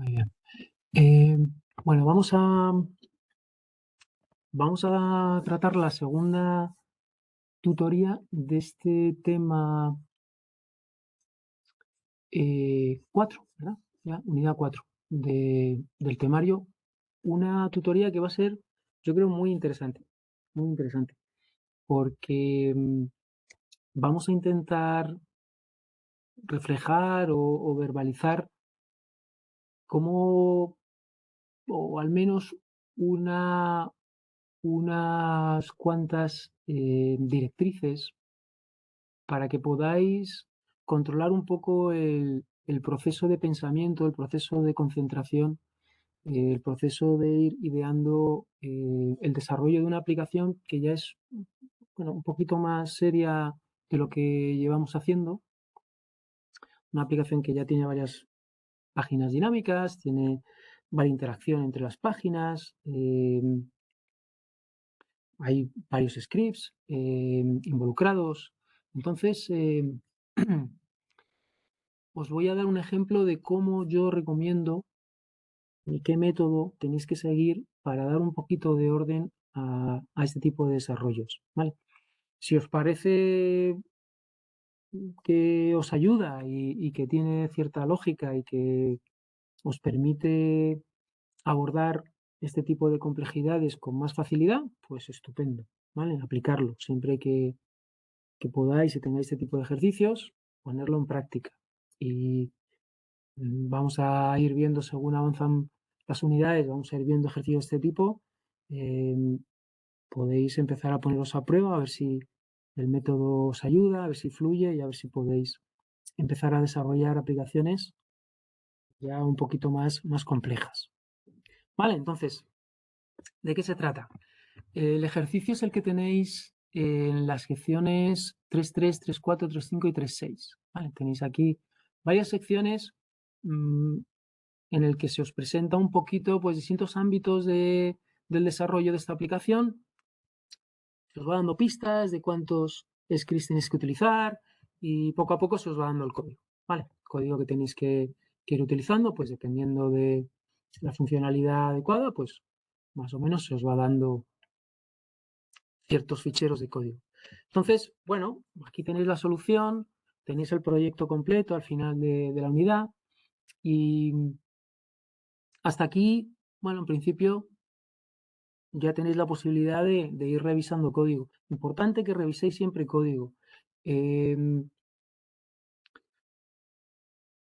Muy bien. Eh, bueno, vamos a tratar la segunda tutoría de este tema 4, ¿verdad? Ya, unidad 4 del temario. Una tutoría que va a ser, yo creo, muy interesante, porque vamos a intentar reflejar o verbalizar cómo, o al menos una, unas cuantas directrices para que podáis controlar un poco el proceso de pensamiento, el proceso de concentración, el proceso de ir ideando el desarrollo de una aplicación que ya es bueno, un poquito más seria de lo que llevamos haciendo. Una aplicación que ya tiene varias páginas dinámicas, tiene varias interacción entre las páginas, hay varios scripts involucrados. Entonces, os voy a dar un ejemplo de cómo yo recomiendo y qué método tenéis que seguir para dar un poquito de orden a este tipo de desarrollos, ¿vale? Si os parece que os ayuda y que tiene cierta lógica y que os permite abordar este tipo de complejidades con más facilidad, pues estupendo, ¿vale? Aplicarlo siempre que podáis y tengáis este tipo de ejercicios, ponerlo en práctica. Y vamos a ir viendo según avanzan las unidades, vamos a ir viendo ejercicios de este tipo. Podéis empezar a poneros a prueba, a ver si el método os ayuda, a ver si fluye y a ver si podéis empezar a desarrollar aplicaciones ya un poquito más complejas. Vale, entonces, ¿de qué se trata? El ejercicio es el que tenéis en las secciones 3.3, 3.4, 3.5 y 3.6. Vale, tenéis aquí varias secciones en el que se os presenta un poquito pues, distintos ámbitos del desarrollo de esta aplicación. Se os va dando pistas de cuántos scripts tenéis que utilizar y poco a poco se os va dando el código. ¿Vale? El código que tenéis que ir utilizando, pues dependiendo de la funcionalidad adecuada, pues más o menos se os va dando ciertos ficheros de código. Entonces, bueno, aquí tenéis la solución, tenéis el proyecto completo al final de la unidad y hasta aquí, bueno, en principio ya tenéis la posibilidad de ir revisando código. Importante que reviséis siempre código.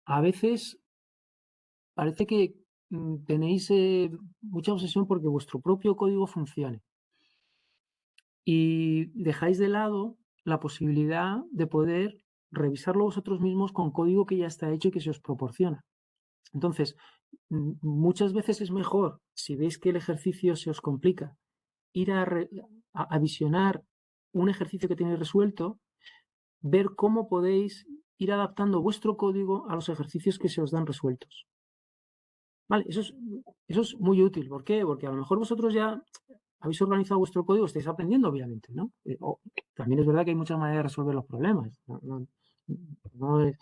A veces parece que tenéis mucha obsesión porque vuestro propio código funcione y dejáis de lado la posibilidad de poder revisarlo vosotros mismos con código que ya está hecho y que se os proporciona. Entonces, muchas veces es mejor, si veis que el ejercicio se os complica, ir a visionar un ejercicio que tenéis resuelto, ver cómo podéis ir adaptando vuestro código a los ejercicios que se os dan resueltos. Vale, eso es muy útil. ¿Por qué? Porque a lo mejor vosotros ya habéis organizado vuestro código, estáis aprendiendo, obviamente, ¿no? También es verdad que hay muchas maneras de resolver los problemas. No es,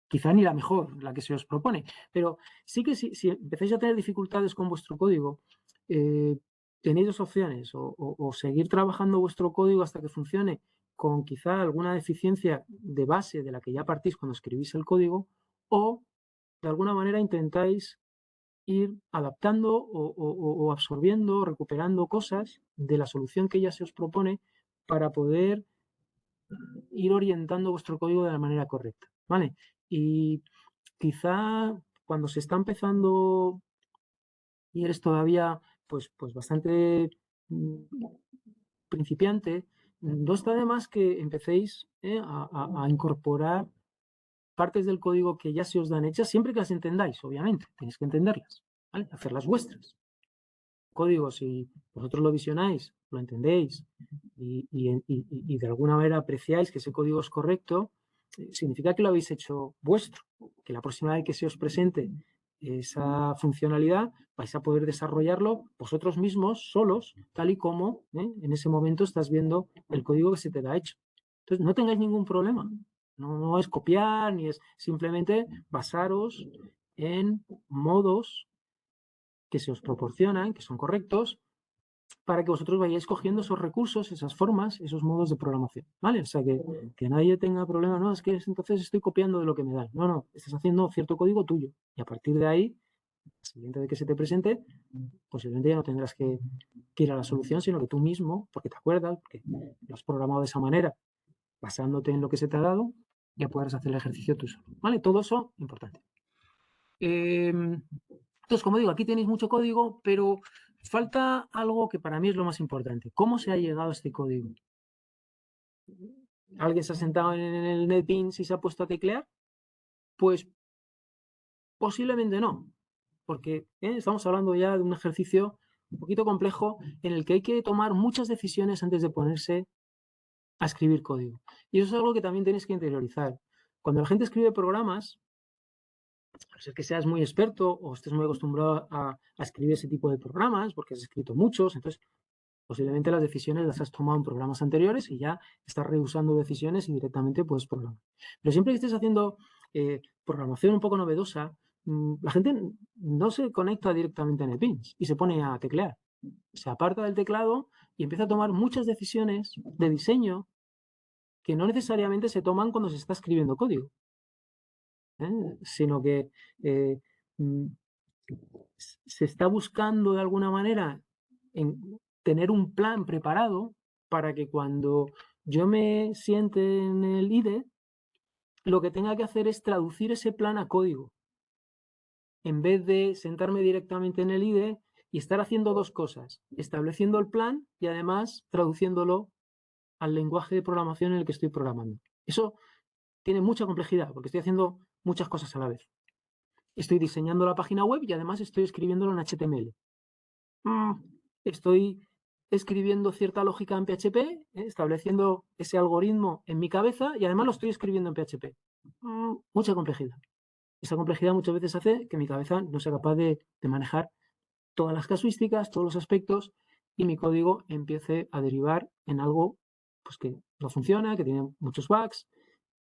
quizá ni la mejor, la que se os propone. Pero sí que si empezáis a tener dificultades con vuestro código, tenéis dos opciones, o seguir trabajando vuestro código hasta que funcione con quizá alguna deficiencia de base de la que ya partís cuando escribís el código, o de alguna manera intentáis ir adaptando o absorbiendo o recuperando cosas de la solución que ya se os propone para poder ir orientando vuestro código de la manera correcta, ¿vale? Y quizá cuando se está empezando y eres todavía pues bastante principiante, no está de más que empecéis a incorporar partes del código que ya se os dan hechas, siempre que las entendáis, obviamente, tenéis que entenderlas, ¿vale? Hacerlas vuestras. Código, si vosotros lo visionáis, lo entendéis y de alguna manera apreciáis que ese código es correcto, significa que lo habéis hecho vuestro, que la próxima vez que se os presente esa funcionalidad vais a poder desarrollarlo vosotros mismos, solos, tal y como en ese momento estás viendo el código que se te da hecho. Entonces, no tengáis ningún problema. No es copiar, ni es simplemente basaros en modos que se os proporcionan, que son correctos, para que vosotros vayáis cogiendo esos recursos, esas formas, esos modos de programación, ¿vale? O sea, que nadie tenga problema, no, es que entonces estoy copiando de lo que me dan. No, no, estás haciendo cierto código tuyo. Y a partir de ahí, siguiente de que se te presente, posiblemente ya no tendrás que ir a la solución, sino que tú mismo, porque te acuerdas, porque lo has programado de esa manera, basándote en lo que se te ha dado, ya podrás hacer el ejercicio tú solo, ¿vale? Todo eso, importante. Entonces, como digo, aquí tenéis mucho código, pero falta algo que para mí es lo más importante. ¿Cómo se ha llegado a este código? ¿Alguien se ha sentado en el NetBeans y se ha puesto a teclear? Pues posiblemente no, porque estamos hablando ya de un ejercicio un poquito complejo en el que hay que tomar muchas decisiones antes de ponerse a escribir código. Y eso es algo que también tenéis que interiorizar. Cuando la gente escribe programas, a no ser que seas muy experto o estés muy acostumbrado a escribir ese tipo de programas, porque has escrito muchos, entonces posiblemente las decisiones las has tomado en programas anteriores y ya estás rehusando decisiones y directamente puedes programar. Pero siempre que estés haciendo programación un poco novedosa, la gente no se conecta directamente a NetBeans y se pone a teclear. Se aparta del teclado y empieza a tomar muchas decisiones de diseño que no necesariamente se toman cuando se está escribiendo código, sino que eh, mm, se está buscando de alguna manera en tener un plan preparado para que cuando yo me siente en el IDE, lo que tenga que hacer es traducir ese plan a código, en vez de sentarme directamente en el IDE y estar haciendo dos cosas, estableciendo el plan y además traduciéndolo al lenguaje de programación en el que estoy programando. Eso tiene mucha complejidad porque estoy haciendo muchas cosas a la vez. Estoy diseñando la página web y además estoy escribiéndolo en HTML. Estoy escribiendo cierta lógica en PHP, estableciendo ese algoritmo en mi cabeza y además lo estoy escribiendo en PHP. Mucha complejidad. Esa complejidad muchas veces hace que mi cabeza no sea capaz de manejar todas las casuísticas, todos los aspectos y mi código empiece a derivar en algo pues, que no funciona, que tiene muchos bugs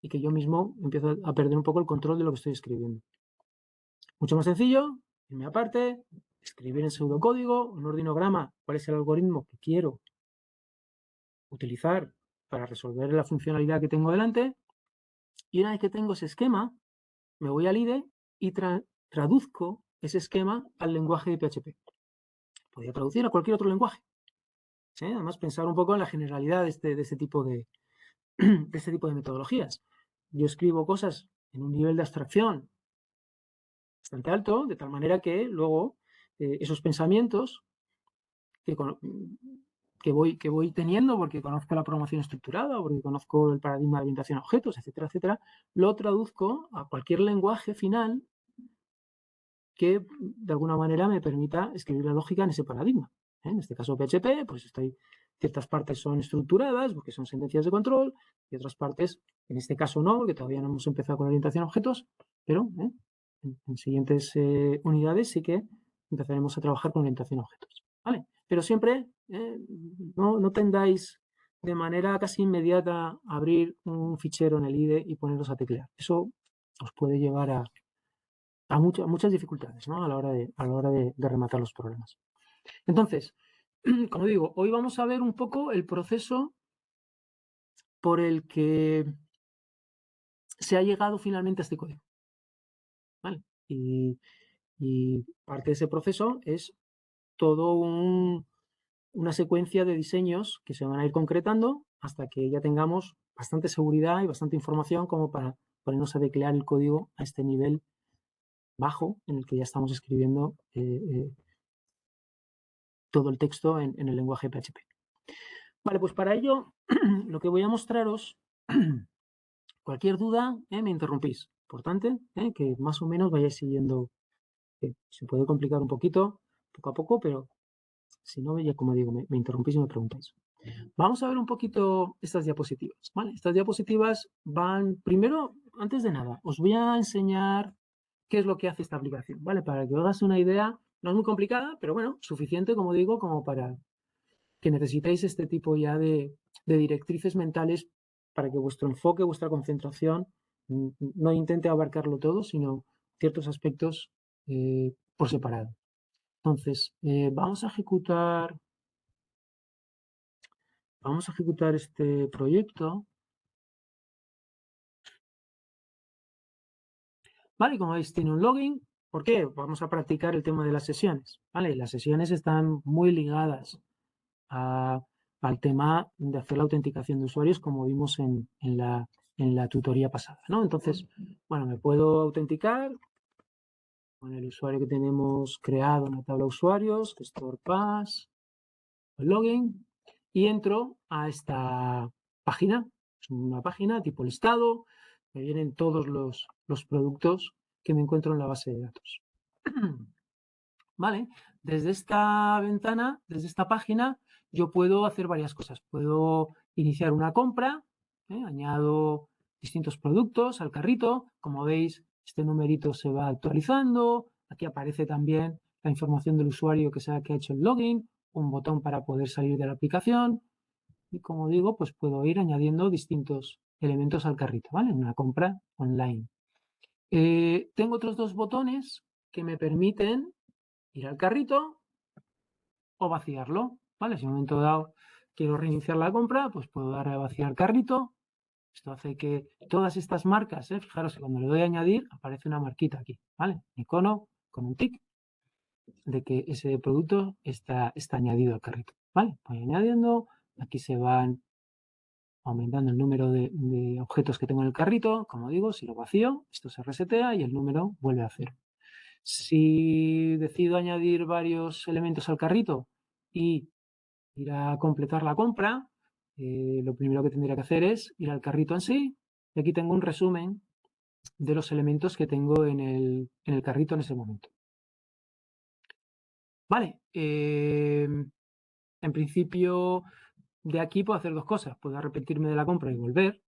y que yo mismo empiezo a perder un poco el control de lo que estoy escribiendo. Mucho más sencillo, irme aparte, escribir en pseudocódigo, un ordinograma, cuál es el algoritmo que quiero utilizar para resolver la funcionalidad que tengo delante. Y una vez que tengo ese esquema, me voy al IDE y traduzco ese esquema al lenguaje de PHP. Podría traducir a cualquier otro lenguaje. ¿Sí? Además, pensar un poco en la generalidad de este tipo de metodologías. Yo escribo cosas en un nivel de abstracción bastante alto, de tal manera que luego esos pensamientos que voy teniendo porque conozco la programación estructurada, porque conozco el paradigma de orientación a objetos, etcétera, etcétera, lo traduzco a cualquier lenguaje final que de alguna manera me permita escribir la lógica en ese paradigma. En este caso PHP, pues ciertas partes son estructuradas porque son sentencias de control y otras partes, en este caso no, porque todavía no hemos empezado con orientación a objetos, pero en siguientes unidades sí que empezaremos a trabajar con orientación a objetos. ¿Vale? Pero siempre no tendáis de manera casi inmediata abrir un fichero en el IDE y poneros a teclear. Eso os puede llevar a muchas dificultades, ¿no? a la hora de rematar los problemas. Entonces, como digo, hoy vamos a ver un poco el proceso por el que se ha llegado finalmente a este código. ¿Vale? Y parte de ese proceso es todo una secuencia de diseños que se van a ir concretando hasta que ya tengamos bastante seguridad y bastante información como para ponernos a teclear el código a este nivel bajo en el que ya estamos escribiendo todo el texto en el lenguaje PHP. Vale, pues para ello lo que voy a mostraros, cualquier duda, me interrumpís. Importante que más o menos vayáis siguiendo. Se puede complicar un poquito, poco a poco, pero si no, ya como digo, me interrumpís y me preguntáis. Vamos a ver un poquito estas diapositivas. ¿Vale? Estas diapositivas van, primero, antes de nada, os voy a enseñar qué es lo que hace esta aplicación, ¿vale? Para que os hagáis una idea, no es muy complicada, pero bueno, suficiente, como digo, como para que necesitéis este tipo ya de directrices mentales para que vuestro enfoque, vuestra concentración, no intente abarcarlo todo, sino ciertos aspectos por separado. Entonces, vamos a ejecutar este proyecto. Vale, como veis, tiene un login. ¿Por qué? Vamos a practicar el tema de las sesiones. Vale, las sesiones están muy ligadas al tema de hacer la autenticación de usuarios, como vimos en la tutoría pasada, ¿no? Entonces, bueno, me puedo autenticar con el usuario que tenemos creado en la tabla usuarios, gestor pass, el login, y entro a esta página. Es una página tipo listado, me vienen todos los productos que me encuentro en la base de datos. Vale, desde esta ventana, desde esta página, yo puedo hacer varias cosas. Puedo iniciar una compra, añado distintos productos al carrito. Como veis, este numerito se va actualizando. Aquí aparece también la información del usuario que ha hecho el login, un botón para poder salir de la aplicación. Y como digo, pues puedo ir añadiendo distintos elementos al carrito, ¿vale? Una compra online. Tengo otros dos botones que me permiten ir al carrito o vaciarlo, ¿vale? Si en un momento dado quiero reiniciar la compra, pues puedo darle a vaciar carrito. Esto hace que todas estas marcas, fijaros que cuando le doy a añadir, aparece una marquita aquí, ¿vale? Un icono con un tic de que ese producto está añadido al carrito, ¿vale? Voy añadiendo, aquí se van aumentando el número de objetos que tengo en el carrito. Como digo, si lo vacío, esto se resetea y el número vuelve a cero. Si decido añadir varios elementos al carrito y ir a completar la compra, lo primero que tendría que hacer es ir al carrito en sí. Y aquí tengo un resumen de los elementos que tengo en el carrito en ese momento. Vale, en principio de aquí puedo hacer dos cosas. Puedo arrepentirme de la compra y volver,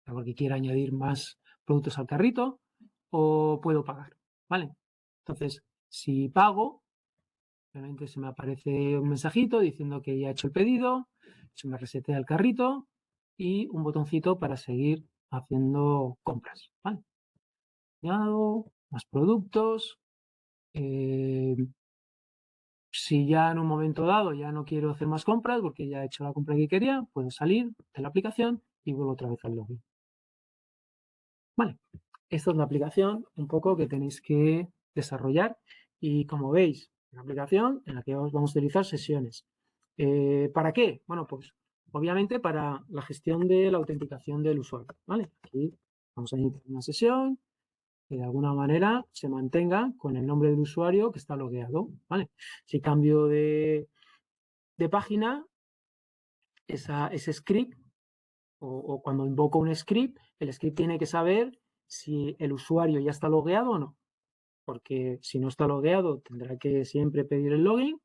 porque quiera añadir más productos al carrito, o puedo pagar, ¿vale? Entonces, si pago, obviamente se me aparece un mensajito diciendo que ya he hecho el pedido, se me resetea el carrito y un botoncito para seguir haciendo compras, ¿vale? Añado más productos. Si ya en un momento dado ya no quiero hacer más compras porque ya he hecho la compra que quería, puedo salir de la aplicación y vuelvo otra vez al login. Vale, esta es la aplicación un poco que tenéis que desarrollar y como veis, una aplicación en la que vamos a utilizar sesiones. ¿Para qué? Bueno, pues obviamente para la gestión de la autenticación del usuario, ¿vale? Aquí vamos a iniciar una sesión que de alguna manera se mantenga con el nombre del usuario que está logueado, ¿vale? Si cambio de página, ese script o cuando invoco un script, el script tiene que saber si el usuario ya está logueado o no, porque si no está logueado tendrá que siempre pedir el login.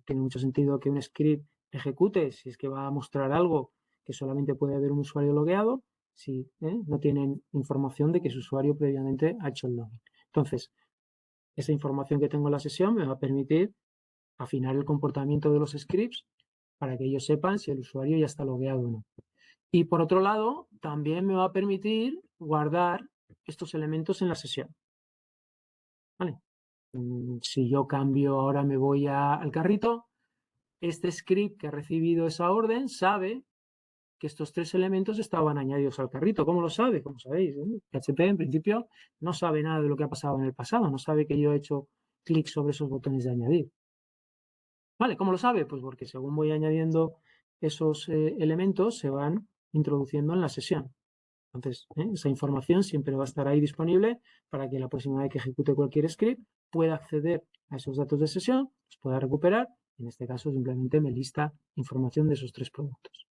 Tiene mucho sentido que un script ejecute si es que va a mostrar algo que solamente puede haber un usuario logueado si no tienen información de que su usuario previamente ha hecho el login. Entonces, esa información que tengo en la sesión me va a permitir afinar el comportamiento de los scripts para que ellos sepan si el usuario ya está logueado o no. Y por otro lado, también me va a permitir guardar estos elementos en la sesión. ¿Vale? Si yo cambio, ahora me voy al carrito, este script que ha recibido esa orden sabe que estos tres elementos estaban añadidos al carrito. ¿Cómo lo sabe? Como sabéis, PHP en principio no sabe nada de lo que ha pasado en el pasado, no sabe que yo he hecho clic sobre esos botones de añadir. ¿Vale? ¿Cómo lo sabe? Pues porque según voy añadiendo esos elementos se van introduciendo en la sesión. Entonces, esa información siempre va a estar ahí disponible para que la próxima vez que ejecute cualquier script pueda acceder a esos datos de sesión, los pueda recuperar. En este caso, simplemente me lista información de esos tres productos.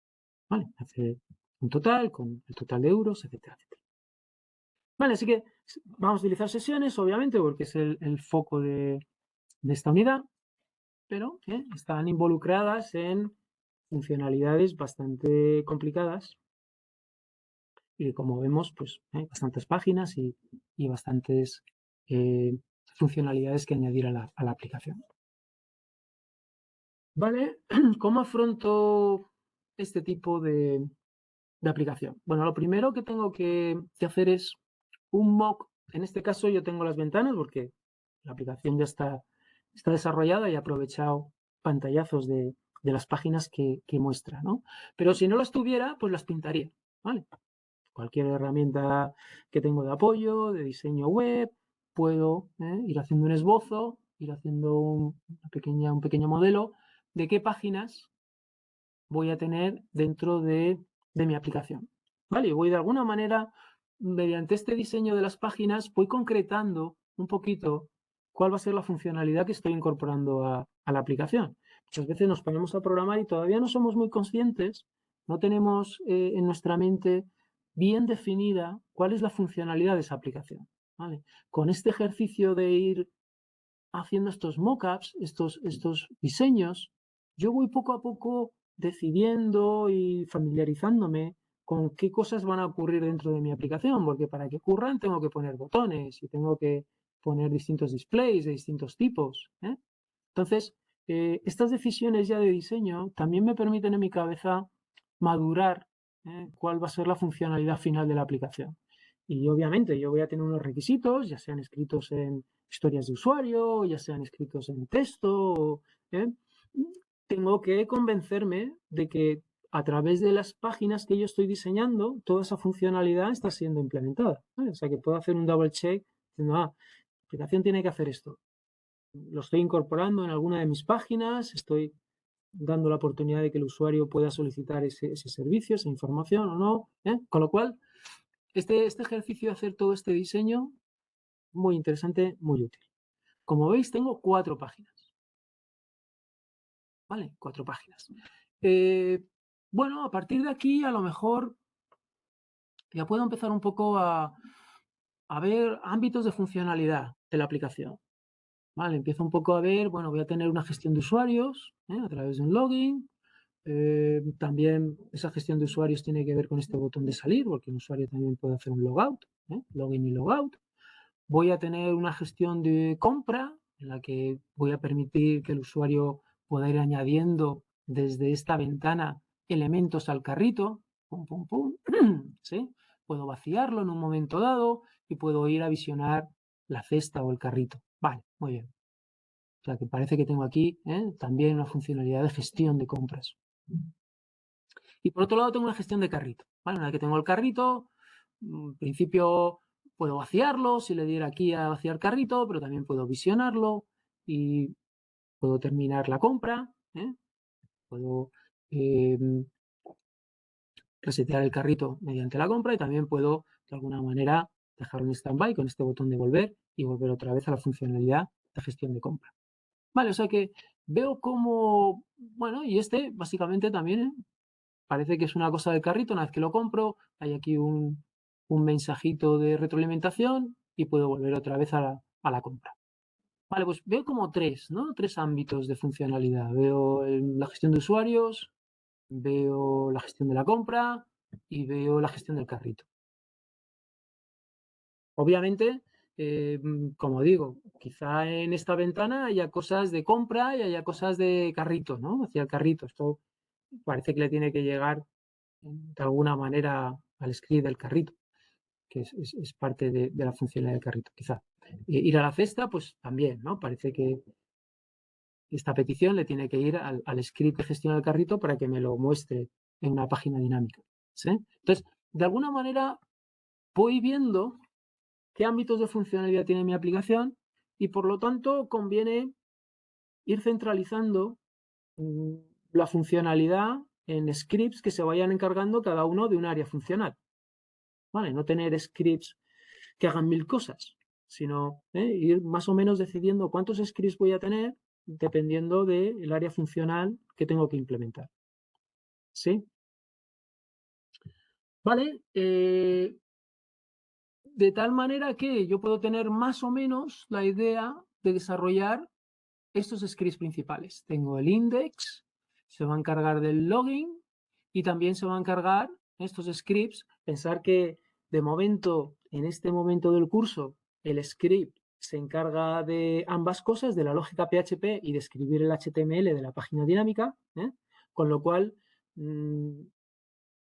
¿Vale? Hace un total con el total de euros, etcétera, etcétera. Vale, así que vamos a utilizar sesiones, obviamente, porque es el foco de esta unidad, pero están involucradas en funcionalidades bastante complicadas y como vemos, pues hay bastantes páginas y bastantes funcionalidades que añadir a la aplicación. ¿Vale? ¿Cómo afronto este tipo de aplicación? Bueno, lo primero que tengo que hacer es un mock. En este caso yo tengo las ventanas porque la aplicación ya está desarrollada y he aprovechado pantallazos de las páginas que muestra, ¿no? Pero si no las tuviera, pues las pintaría, ¿vale? Cualquier herramienta que tengo de apoyo, de diseño web, puedo ir haciendo un esbozo, ir haciendo un pequeño modelo de qué páginas voy a tener dentro de mi aplicación. ¿Vale? Y voy de alguna manera, mediante este diseño de las páginas, voy concretando un poquito cuál va a ser la funcionalidad que estoy incorporando a la aplicación. Muchas veces nos ponemos a programar y todavía no somos muy conscientes, no tenemos en nuestra mente bien definida cuál es la funcionalidad de esa aplicación. ¿Vale? Con este ejercicio de ir haciendo estos mockups, estos diseños, yo voy poco a poco decidiendo y familiarizándome con qué cosas van a ocurrir dentro de mi aplicación, porque para que ocurran tengo que poner botones y tengo que poner distintos displays de distintos tipos. Entonces, estas decisiones ya de diseño también me permiten en mi cabeza madurar cuál va a ser la funcionalidad final de la aplicación. Y obviamente yo voy a tener unos requisitos, ya sean escritos en historias de usuario, ya sean escritos en texto. ¿eh? Tengo que convencerme de que a través de las páginas que yo estoy diseñando, toda esa funcionalidad está siendo implementada. ¿vale? O sea que puedo hacer un double check diciendo, la aplicación tiene que hacer esto. Lo estoy incorporando en alguna de mis páginas, estoy dando la oportunidad de que el usuario pueda solicitar ese servicio, esa información o no. Con lo cual, este ejercicio de hacer todo este diseño, muy interesante, muy útil. Como veis, tengo 4 páginas. ¿Vale? 4 páginas. Bueno, a partir de aquí, a lo mejor ya puedo empezar un poco a ver ámbitos de funcionalidad de la aplicación. Vale, empiezo un poco a ver, bueno, voy a tener una gestión de usuarios a través de un login. También esa gestión de usuarios tiene que ver con este botón de salir, porque un usuario también puede hacer un logout, login y logout. Voy a tener una gestión de compra en la que voy a permitir que el usuario pueda ir añadiendo desde esta ventana elementos al carrito. Pum, pum, pum. ¿Sí? Puedo vaciarlo en un momento dado y puedo ir a visionar la cesta o el carrito. Vale, muy bien. O sea que parece que tengo aquí también una funcionalidad de gestión de compras. Y por otro lado tengo una gestión de carrito. ¿vale? Una vez que tengo el carrito, en principio puedo vaciarlo, si le diera aquí a vaciar carrito, pero también puedo visionarlo y puedo terminar la compra. Puedo resetear el carrito mediante la compra y también puedo de alguna manera dejarlo en stand-by con este botón de volver y volver otra vez a la funcionalidad de gestión de compra. Vale, o sea que veo como, bueno, y este básicamente también parece que es una cosa del carrito, una vez que lo compro, hay aquí un mensajito de retroalimentación y puedo volver otra vez a la compra. Vale, pues veo como 3, ¿no? 3 ámbitos de funcionalidad. Veo la gestión de usuarios, veo la gestión de la compra y veo la gestión del carrito. Obviamente, como digo, quizá en esta ventana haya cosas de compra y haya cosas de carrito, ¿no? Hacia el carrito. Esto parece que le tiene que llegar de alguna manera al script del carrito, que es parte de la funcionalidad del carrito, quizá. Ir a la cesta, pues también, ¿no? Parece que esta petición le tiene que ir al script de gestión del carrito para que me lo muestre en una página dinámica. ¿sí? Entonces, de alguna manera voy viendo qué ámbitos de funcionalidad tiene mi aplicación y por lo tanto conviene ir centralizando la funcionalidad en scripts que se vayan encargando cada uno de un área funcional. ¿Vale? No tener scripts que hagan 1000 cosas, sino ir más o menos decidiendo cuántos scripts voy a tener dependiendo del área funcional que tengo que implementar. ¿Sí? ¿Vale? De tal manera que yo puedo tener más o menos la idea de desarrollar estos scripts principales. Tengo el index, se va a encargar del login y también se va a encargar estos scripts. Pensar que de momento, en este momento del curso, el script se encarga de ambas cosas, de la lógica PHP y de escribir el HTML de la página dinámica, con lo cual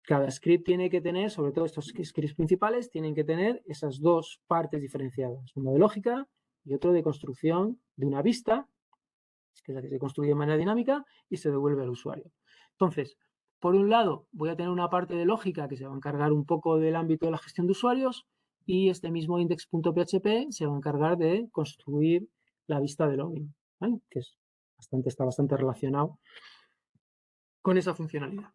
cada script tiene que tener, sobre todo estos scripts principales, tienen que tener esas dos partes diferenciadas, uno de lógica y otro de construcción de una vista, que es la que se construye de manera dinámica y se devuelve al usuario. Entonces, por un lado, voy a tener una parte de lógica que se va a encargar un poco del ámbito de la gestión de usuarios y este mismo index.php se va a encargar de construir la vista de login, ¿vale? Que es está bastante relacionado con esa funcionalidad.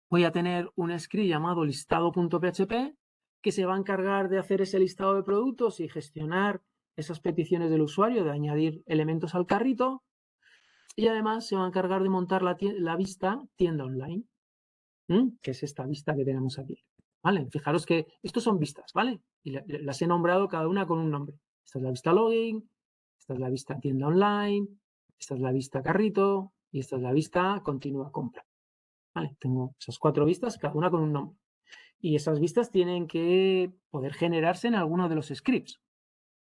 Voy a tener un script llamado listado.php que se va a encargar de hacer ese listado de productos y gestionar esas peticiones del usuario, de añadir elementos al carrito. Y además se va a encargar de montar la vista tienda online, que es esta vista que tenemos aquí. ¿Vale? Fijaros que estos son vistas, ¿vale? Y las he nombrado cada una con un nombre. Esta es la vista login, esta es la vista tienda online, esta es la vista carrito y esta es la vista continua compra. ¿Vale? Tengo esas 4 vistas, cada una con un nombre. Y esas vistas tienen que poder generarse en alguno de los scripts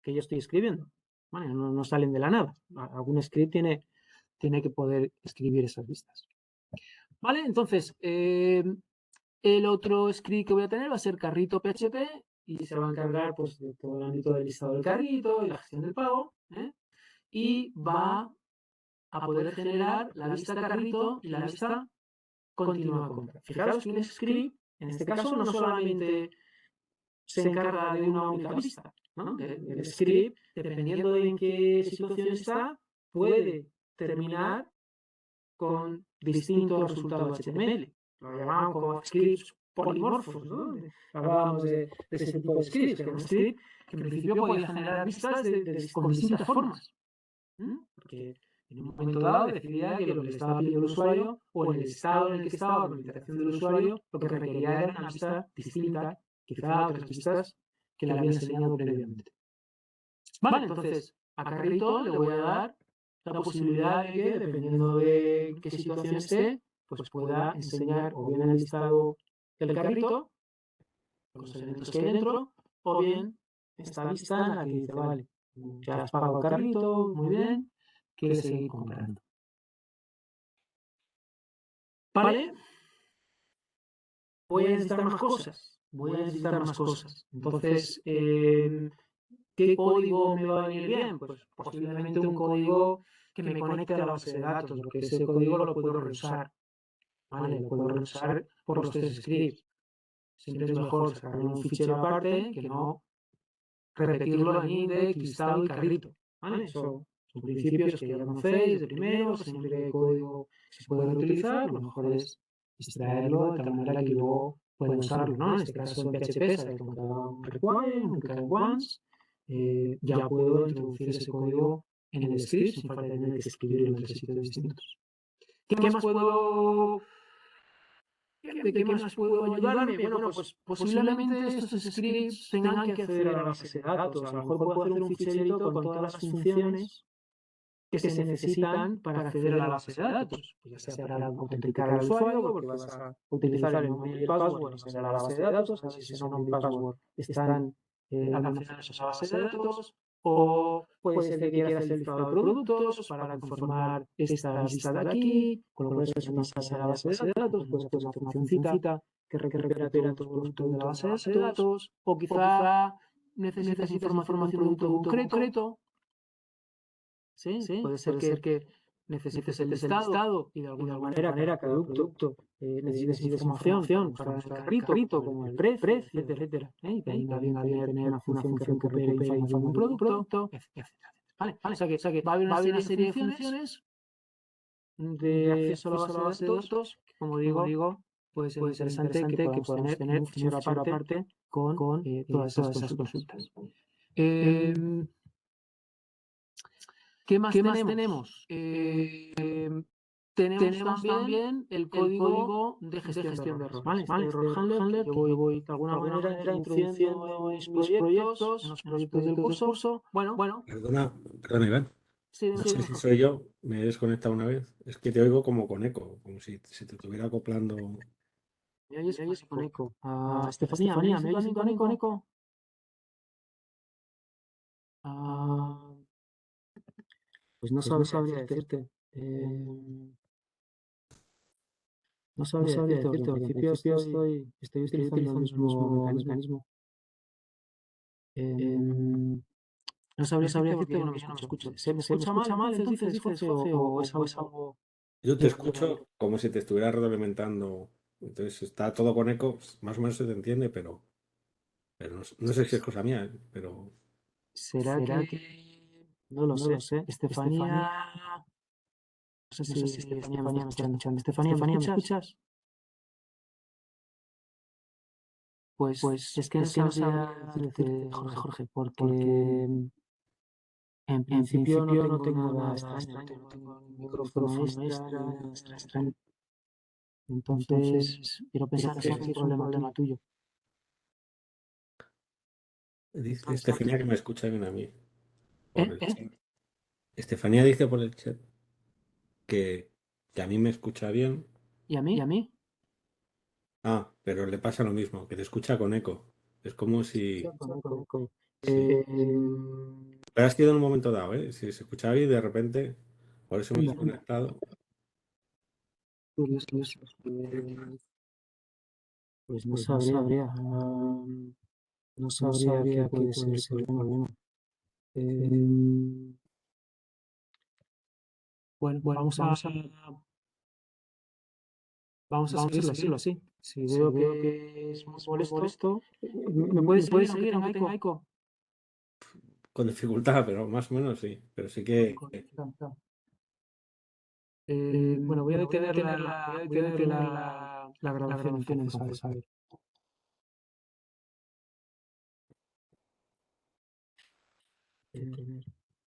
que yo estoy escribiendo. ¿Vale? No salen de la nada. Algún script tiene que poder escribir esas vistas. ¿Vale? Entonces, el otro script que voy a tener va a ser carrito PHP y se va a encargar pues, de todo el ámbito del listado del carrito y la gestión del pago. Y va a poder generar la vista carrito y la vista continua compra. Fijaros que un script, en este caso, no solamente se encarga de una única vista, ¿no? El script, dependiendo de en qué situación está, puede terminar con distintos resultados HTML. Lo llamamos como scripts polimorfos, ¿no? Hablábamos de ese tipo de scripts, que era un script que en principio podía generar vistas con distintas formas. Porque en un momento dado decidía que lo que le estaba pidiendo el usuario o en el estado en el que estaba con la interacción del usuario, lo que requería era una vista distinta, quizá a otras vistas que le había enseñado previamente. Vale, entonces a Carrito le voy a dar la posibilidad de que, dependiendo de qué situación esté, pues pueda enseñar o bien el listado del carrito, con los elementos que hay dentro, o bien esta vista en la que dice, vale, ya has pagado el carrito, muy bien, quieres seguir comprando. ¿Vale? Voy a necesitar más cosas. Voy a necesitar más cosas. Entonces, ¿qué código me va a venir bien? Pues posiblemente un código que me conecte a la base de datos, porque ese código lo puedo reusar. ¿Vale? Lo puedo reusar por los 3 scripts. Siempre es mejor sacarlo en un fichero aparte que no repetirlo en index, listado y carrito. ¿Vale? Eso son principios que ya conocéis de primero, siempre que el código se puede reutilizar, lo mejor es extraerlo de tal manera que luego pueda usarlo, ¿no? En este caso en PHP sabéis que con cada un require, un require once, ya puedo introducir ese código en el script sin falta de tener que escribirlo en 3 sitios distintos. ¿Qué más puedo ¿De qué más puedo ayudarme? Bueno, pues posiblemente estos scripts tengan que acceder a la base de datos. A lo mejor puedo hacer un ficherito con todas las funciones que se necesitan para acceder a la base de datos. Pues ya sea para autenticar al usuario, porque vas a utilizar el nombre y el password y acceder a la base de datos, a ver si ese nombre y password están almacenados en la base de datos, o puede ser que quieras hacer el listado de productos para conformar esta vista de aquí, con lo cual es una base a la base de datos, puedes hacer una funcioncita que recupera todos los productos de la base de datos, o quizá necesitas información de un producto concreto. ¿Sí? Puede ser que necesites el listado y de alguna manera cada producto necesites información para el carrito, como el precio, etcétera. Y también tener una función que recupere información de un producto, etcétera. ¿Vale? O sea que va a haber una serie de funciones de acceso a la base de datos, que, como digo, puede ser interesante que podamos tener un fichero aparte con todas esas consultas. ¿Qué más tenemos? Tenemos también el código de gestión de errores. ¿Vale? Error handler, que yo voy de alguna manera introduciendo en mis proyectos, en los proyectos del curso. Bueno. Perdona, Iván. Sí, No sé si soy yo, me he desconectado una vez. Es que te oigo como con eco, como si te estuviera acoplando. ¿Me oyes con eco? Estefanía, ¿me oyes también con eco? Pues no sabría decirte. No sabría decirte, porque en principio estoy utilizando el mismo mecanismo. Em, no sabría decirte porque yo no me escucho. ¿Se me escucha mal entonces, Jorge, o es algo Yo te que no escucho como si te estuviera retroalimentando. Entonces está todo con eco, pues, más o menos se te entiende, pero no sé si es cosa mía, pero ¿Será que no lo sé? Estefanía, no sé si Estefanía me está escuchando. Estefanía, ¿me escuchas? Pues es que no sabría decirte, Jorge, porque en principio no tengo nada extraño, no tengo ningún micrófono extra ni nada extraño. Entonces, quiero pensar que es un problema tuyo. dice Estefanía que me escucha bien a mí por el ¿Eh? chat. Estefanía dice por el chat que, que a mí me escucha bien. ¿Y a mí? Ah, pero le pasa lo mismo, que te escucha con eco. Es como si... Sí. Eh, Pero ha sido en un momento dado, ¿eh? Si se escuchaba bien de repente, por eso me he anda, desconectado. curioso. Pues no sabría. No sabría qué puede ser el problema. Em, bueno, vamos a seguirlo así. Si veo que es muy molesto, ¿me puedes seguir aunque tenga eco? Con dificultad, pero más o menos sí. Pero sí que... Bueno, voy a detener la grabación entonces, a ver. Detener.